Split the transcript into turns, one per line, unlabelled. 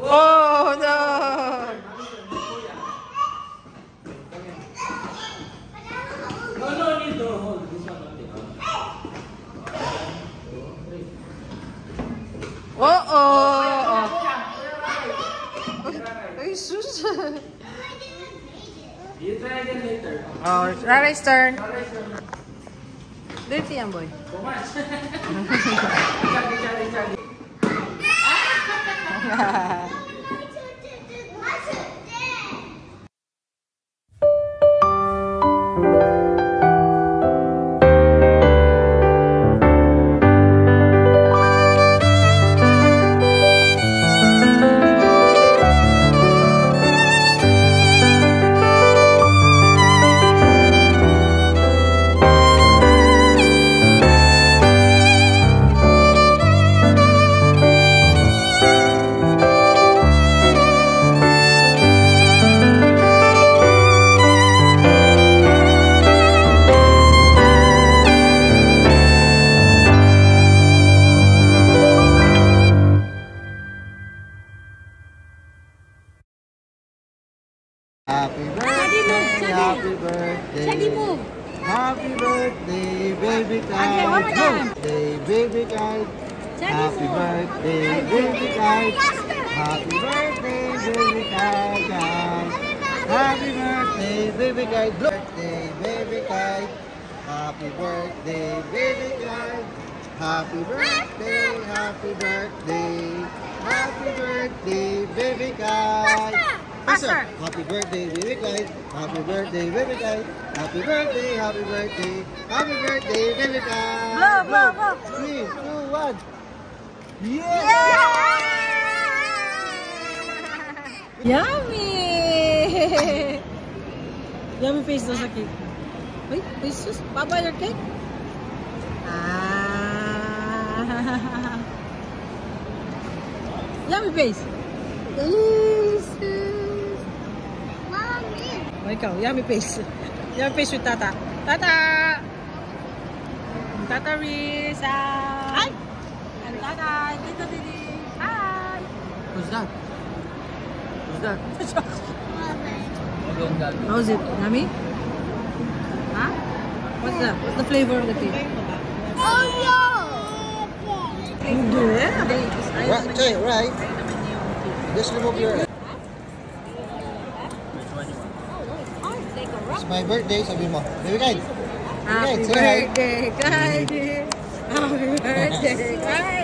Oh no!
No need to hold this one only.
Oh! Ay, sus!
You try again later.
Oh, Raray's turn. Dirty yan, boy.
Happy birthday, happy birthday, baby kite, baby kite, happy birthday, baby kite, happy birthday, baby kite, happy birthday, baby kite, birthday, baby kite, happy birthday, baby kite, happy birthday, happy birthday, happy birthday, baby kite.
Faster!
Happy birthday, baby kite. Happy birthday, baby kite. Happy birthday, happy birthday. Happy birthday, baby kite.
Blow, blow, blow.
3, 2, 1. Yeah!
Yummy! Yummy face daw sa cake. Wait, Jesus, Papa, your cake? Ah. Yummy face. Jesus.
Mommy.
O ikaw, yummy face. Yummy face with Tata. Tata! Tata Riz. Hi! And Tata, Tita Didi. Hi!
Who's that? Who's that?
How's it? Yummy? Huh? What's the flavor of the cake?
Oh no!
Hindi.
Right, Chay, right. Just remove your... It's my birthday, sabi mo. Baby guys.
Happy
Say hi.
birthday, Kylie! Happy birthday, Kylie!